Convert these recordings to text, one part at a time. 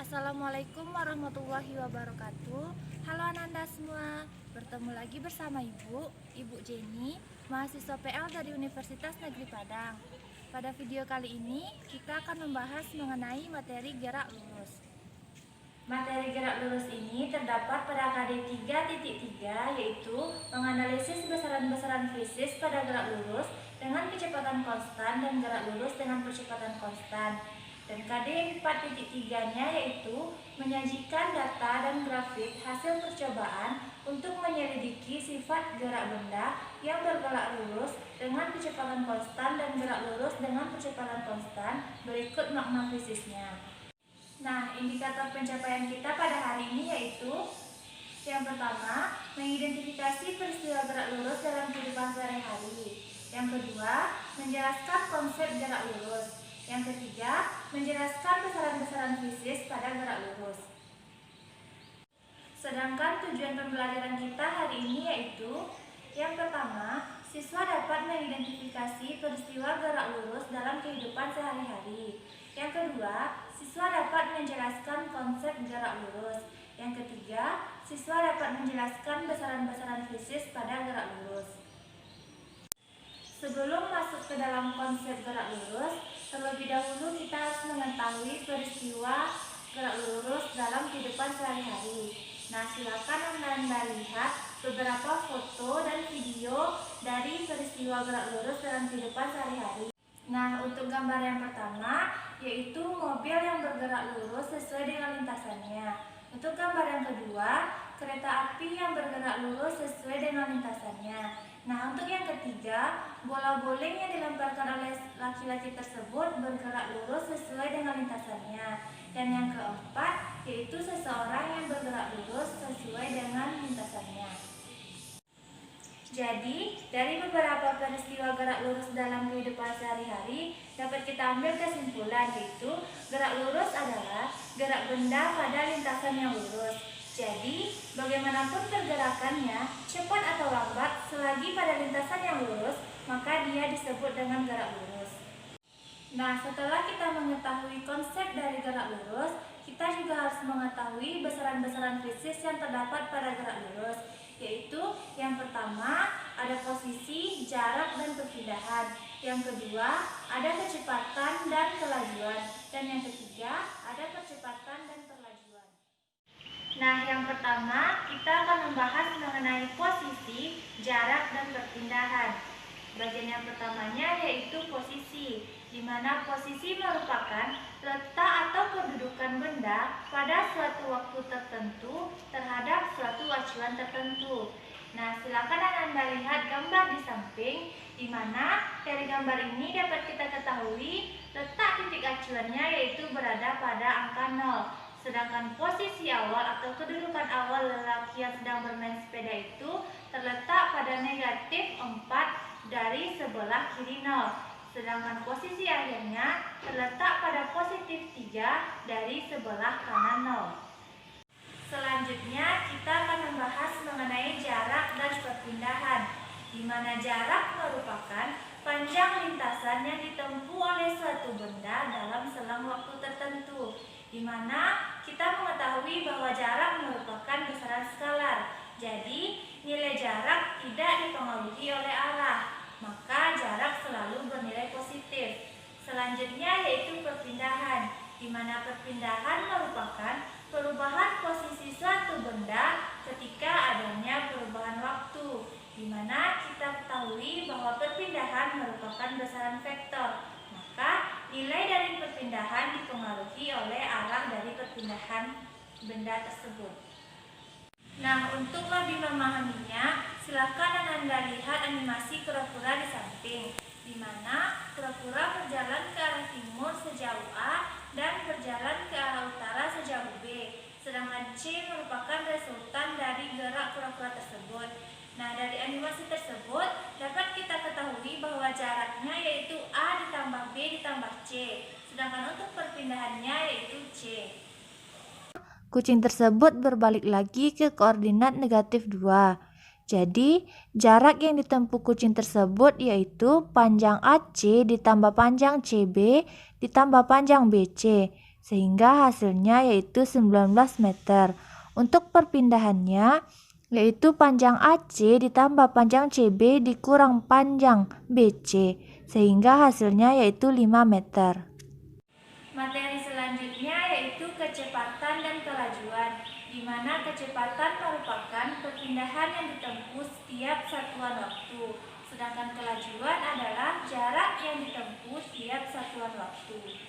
Assalamualaikum warahmatullahi wabarakatuh. Halo Ananda semua, bertemu lagi bersama Ibu Jenny, mahasiswa PL dari Universitas Negeri Padang. Pada video kali ini, kita akan membahas mengenai materi gerak lurus. Materi gerak lurus ini terdapat pada KD 3.3, yaitu menganalisis besaran-besaran fisis pada gerak lurus dengan kecepatan konstan dan gerak lurus dengan percepatan konstan. Dan KD 4.3-nya yaitu menyajikan data dan grafik hasil percobaan untuk menyelidiki sifat gerak benda yang bergerak lurus dengan kecepatan konstan dan gerak lurus dengan percepatan konstan. Berikut makna fisisnya. Nah, indikator pencapaian kita pada hari ini yaitu yang pertama, mengidentifikasi peristiwa gerak lurus dalam kehidupan sehari-hari. Yang kedua, menjelaskan konsep gerak lurus. Yang ketiga, menjelaskan besaran-besaran fisis pada gerak lurus. Sedangkan tujuan pembelajaran kita hari ini yaitu yang pertama, siswa dapat mengidentifikasi peristiwa gerak lurus dalam kehidupan sehari-hari. Yang kedua, siswa dapat menjelaskan konsep gerak lurus. Yang ketiga, siswa dapat menjelaskan besaran-besaran fisis pada gerak lurus. Sebelum masuk ke dalam konsep gerak lurus, terlebih dahulu kita harus mengetahui peristiwa gerak lurus dalam kehidupan sehari-hari. Nah, silakan Anda lihat beberapa foto dan video dari peristiwa gerak lurus dalam kehidupan sehari-hari. Nah, untuk gambar yang pertama yaitu mobil yang bergerak lurus sesuai dengan lintasannya. Untuk gambar yang kedua, kereta api yang bergerak lurus sesuai dengan lintasannya. Nah, untuk yang ketiga, bola bowling yang dilemparkan oleh laki-laki tersebut bergerak lurus sesuai dengan lintasannya. Dan yang keempat, yaitu seseorang yang bergerak lurus sesuai dengan lintasannya. Jadi, dari beberapa peristiwa gerak lurus dalam kehidupan sehari-hari, dapat kita ambil kesimpulan yaitu gerak lurus adalah gerak benda pada lintasan yang lurus. Jadi, bagaimanapun pergerakannya, cepat atau lambat, selagi pada lintasan yang lurus, maka dia disebut dengan gerak lurus. Nah, setelah kita mengetahui konsep dari gerak lurus, kita juga harus mengetahui besaran-besaran fisis yang terdapat pada gerak lurus, yaitu yang pertama, ada posisi, jarak, dan perpindahan. Yang kedua, ada kecepatan dan kelajuan. Dan yang ketiga, ada percepatan dan perlajuan. Nah, yang pertama kita akan membahas mengenai posisi, jarak, dan perpindahan. Bagian yang pertamanya yaitu posisi, di mana posisi merupakan letak atau kedudukan benda pada suatu waktu tertentu terhadap suatu acuan tertentu. Nah, silakan Anda lihat gambar di samping, di mana dari gambar ini dapat kita ketahui letak titik acuannya yaitu berada pada angka 0. Sedangkan posisi awal atau kedudukan awal lelaki yang sedang bermain sepeda itu terletak pada negatif 4 dari sebelah kiri 0. Sedangkan posisi akhirnya terletak pada positif 3 dari sebelah kanan 0. Selanjutnya kita akan membahas mengenai jarak dan perpindahan, di mana jarak merupakan panjang lintasan yang ditempuh oleh suatu benda dalam selang waktu tertentu, di mana kita mengetahui bahwa jarak merupakan besaran skalar. Jadi, nilai jarak tidak dipengaruhi oleh arah, maka jarak selalu bernilai positif. Selanjutnya yaitu perpindahan, di mana perpindahan merupakan perubahan posisi suatu benda ketika adanya perubahan waktu, di mana kita ketahui bahwa perpindahan merupakan besaran vektor, maka nilai dari perpindahan dipengaruhi oleh arah dari perpindahan benda tersebut. Nah, untuk lebih memahaminya, silakan Anda lihat animasi kura-kura di samping, di mana kura-kura berjalan ke arah timur sejauh A dan berjalan ke arah utara sejauh B. Sedangkan C merupakan resultan dari gerak kura-kura tersebut. Nah, dari animasi tersebut dapat kita ketahui bahwa jaraknya yaitu A ditambah B ditambah C. Sedangkan untuk perpindahannya yaitu C. Kucing tersebut berbalik lagi ke koordinat negatif 2. Jadi, jarak yang ditempuh kucing tersebut yaitu panjang AC ditambah panjang CB ditambah panjang BC. sehingga hasilnya yaitu 19 meter. Untuk perpindahannya yaitu panjang AC ditambah panjang CB dikurang panjang BC, sehingga hasilnya yaitu 5 meter. Materi selanjutnya yaitu kecepatan dan kelajuan, di mana kecepatan merupakan perpindahan yang ditempuh setiap satuan waktu, sedangkan kelajuan adalah jarak yang ditempuh setiap satuan waktu.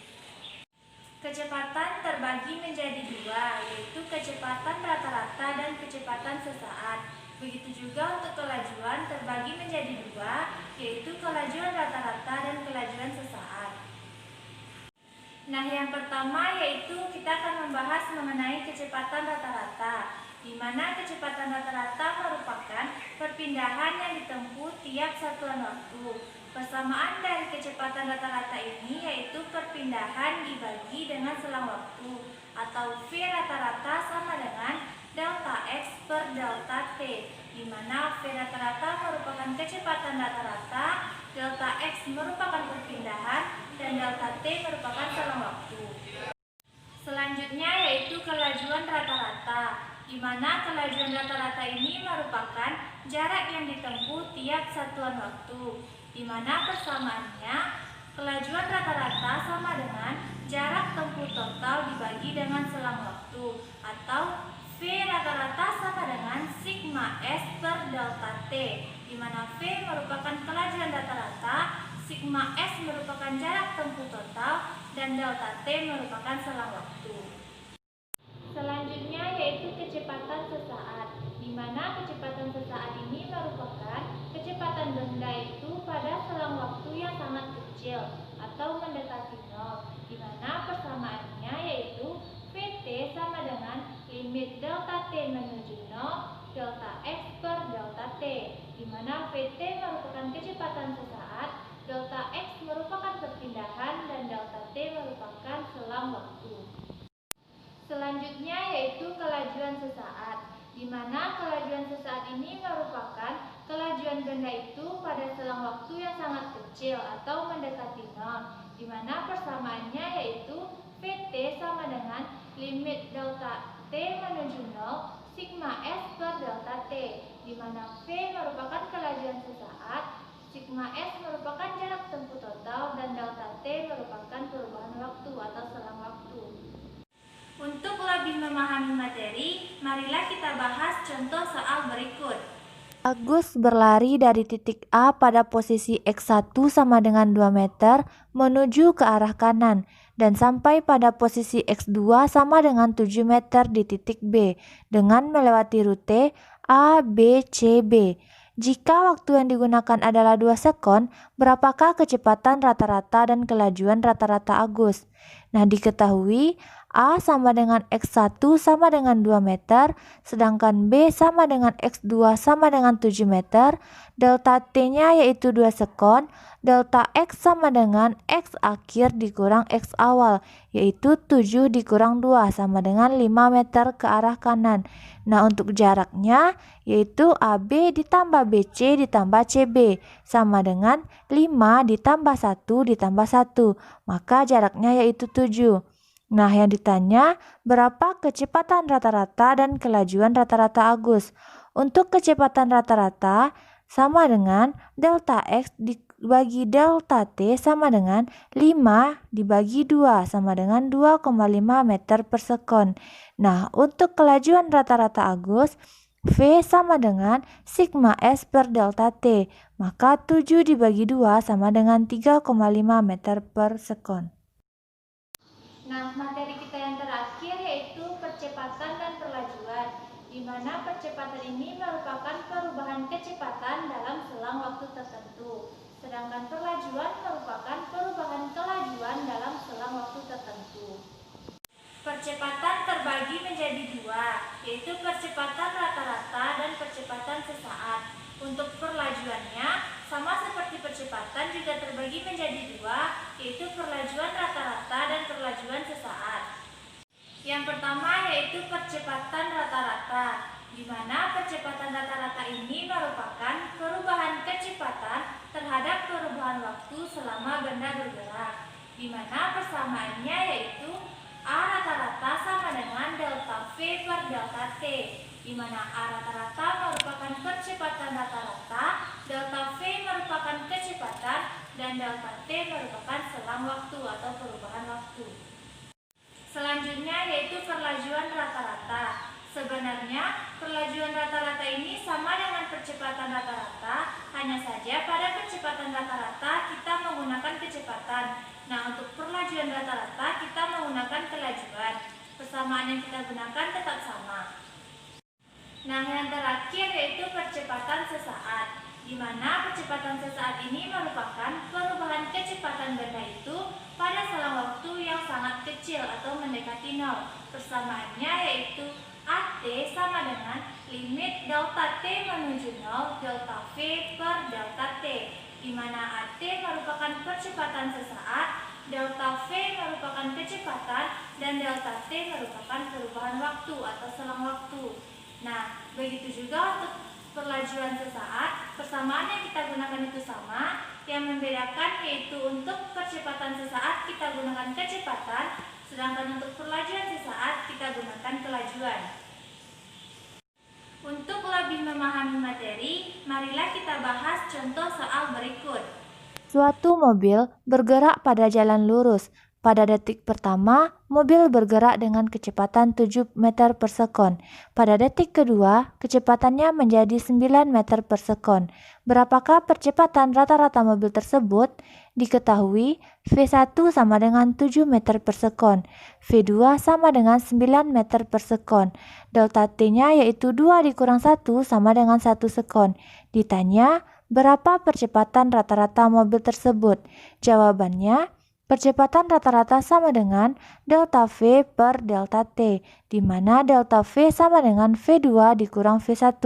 Kecepatan terbagi menjadi dua, yaitu kecepatan rata-rata dan kecepatan sesaat. Begitu juga untuk kelajuan terbagi menjadi dua, yaitu kelajuan rata-rata dan kelajuan sesaat. Nah, yang pertama yaitu kita akan membahas mengenai kecepatan rata-rata, di mana kecepatan rata-rata merupakan perpindahan yang ditempuh tiap satuan waktu. Persamaan dari kecepatan rata-rata ini yaitu perpindahan dibagi dengan selang waktu, atau V rata-rata sama dengan delta X per delta T, di mana V rata-rata merupakan kecepatan rata-rata, delta X merupakan perpindahan, dan delta T merupakan selang waktu. Selanjutnya yaitu kelajuan rata-rata, di mana kelajuan rata-rata ini merupakan jarak yang ditempuh tiap satuan waktu, di mana persamaannya kelajuan rata-rata sama dengan jarak tempuh total dibagi dengan selang waktu, atau V rata-rata sama dengan sigma S per delta T, di mana V merupakan kelajuan rata-rata, sigma S merupakan jarak tempuh total, dan delta T merupakan selang waktu. Selanjutnya yaitu kecepatan sesaat, di mana kecepatan sesaat ini merupakan kecepatan benda itu pada selang waktu yang sangat kecil atau mendekati nol, di mana persamaannya yaitu Vt sama dengan limit delta T menuju 0 delta X per delta T, di mana Vt merupakan kecepatan sesaat, delta X merupakan perpindahan, dan delta T merupakan selang waktu. Selanjutnya yaitu kelajuan sesaat, di mana kelajuan sesaat ini merupakan kelajuan benda itu pada selang waktu yang sangat kecil atau mendekati nol, di mana persamaannya yaitu Vt sama dengan limit delta T menuju 0 sigma S per delta T, di mana V merupakan kelajuan sesaat, sigma S merupakan jarak tempuh total, dan delta T merupakan perubahan waktu atau selang waktu. Untuk lebih memahami materi, marilah kita bahas contoh soal berikut. Agus berlari dari titik A pada posisi X1 sama dengan 2 meter menuju ke arah kanan dan sampai pada posisi X2 sama dengan 7 meter di titik B dengan melewati rute A, B, C, B. Jika waktu yang digunakan adalah 2 sekon, berapakah kecepatan rata-rata dan kelajuan rata-rata Agus? Nah, diketahui A sama dengan X1 sama dengan 2 meter, sedangkan B sama dengan X2 sama dengan 7 meter, delta T-nya yaitu 2 sekon, delta X sama dengan X akhir dikurang X awal, yaitu 7 dikurang 2 sama dengan 5 meter ke arah kanan. Nah, untuk jaraknya yaitu AB ditambah BC ditambah CB sama dengan 5 ditambah 1 ditambah 1, maka jaraknya yaitu 7. Nah, yang ditanya berapa kecepatan rata-rata dan kelajuan rata-rata Agus. Untuk kecepatan rata-rata sama dengan delta X dibagi delta T sama dengan 5 dibagi 2 sama dengan 2,5 meter per sekon. Nah, untuk kelajuan rata-rata Agus, V sama dengan sigma S per delta T, maka 7 dibagi 2 sama dengan 3,5 meter per sekon. Nah, materi kita yang terakhir yaitu percepatan dan perlajuan, di mana percepatan ini merupakan perubahan kecepatan dalam selang waktu tertentu, sedangkan perlajuan merupakan perubahan kelajuan dalam selang waktu tertentu. Percepatan terbagi menjadi dua, yaitu percepatan rata-rata dan percepatan sesaat. Untuk perlajuannya, sama seperti percepatan juga terbagi menjadi dua, yaitu perlajuan rata-rata dan perlajuan sesaat. Yang pertama yaitu percepatan rata-rata, di mana percepatan rata-rata ini merupakan perubahan kecepatan terhadap perubahan waktu selama benda bergerak, di mana persamaannya yaitu A rata-rata sama dengan delta V per delta T, di mana A rata-rata merupakan percepatan rata-rata, delta V merupakan kecepatan, dan delta T merupakan selang waktu atau perubahan waktu. Selanjutnya yaitu perlajuan rata-rata. Sebenarnya perlajuan rata-rata ini sama dengan percepatan rata-rata, hanya saja pada percepatan rata-rata kita menggunakan kecepatan. Nah, untuk perlajuan rata-rata kita menggunakan kelajuan. Persamaan yang kita gunakan tetap sama. Nah, yang terakhir yaitu percepatan sesaat, di mana percepatan sesaat ini merupakan perubahan kecepatan benda itu pada selang waktu yang sangat kecil atau mendekati nol. Persamaannya yaitu AT sama dengan limit delta T menuju 0 delta V per delta T, di mana AT merupakan percepatan sesaat, delta V merupakan kecepatan, dan delta T merupakan perubahan waktu atau selang waktu. Nah, begitu juga untuk perlajuan sesaat, persamaan yang kita gunakan itu sama, yang membedakan yaitu untuk percepatan sesaat kita gunakan kecepatan, sedangkan untuk perlajuan sesaat kita gunakan kelajuan. Untuk lebih memahami materi, marilah kita bahas contoh soal berikut. Suatu mobil bergerak pada jalan lurus. Pada detik pertama, mobil bergerak dengan kecepatan 7 meter per sekon. Pada detik kedua, kecepatannya menjadi 9 meter per sekon. Berapakah percepatan rata-rata mobil tersebut? Diketahui V1 sama dengan 7 meter per sekon, V2 sama dengan 9 meter per sekon. Delta T-nya yaitu 2 dikurang 1 sama dengan 1 sekon. Ditanya, berapa percepatan rata-rata mobil tersebut? Jawabannya, percepatan rata-rata sama dengan delta V per delta T, di mana delta V sama dengan V2 dikurang V1,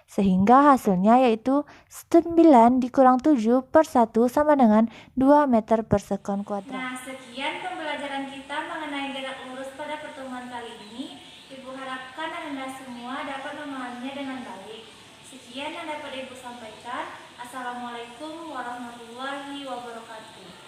sehingga hasilnya yaitu 9 dikurang 7 per 1 sama dengan 2 meter per sekon kuadrat. Nah, sekian pembelajaran kita mengenai gerak lurus pada pertemuan kali ini. Ibu harapkan Anda semua dapat memahaminya dengan baik. Sekian yang dapat Ibu sampaikan. Assalamualaikum warahmatullahi wabarakatuh.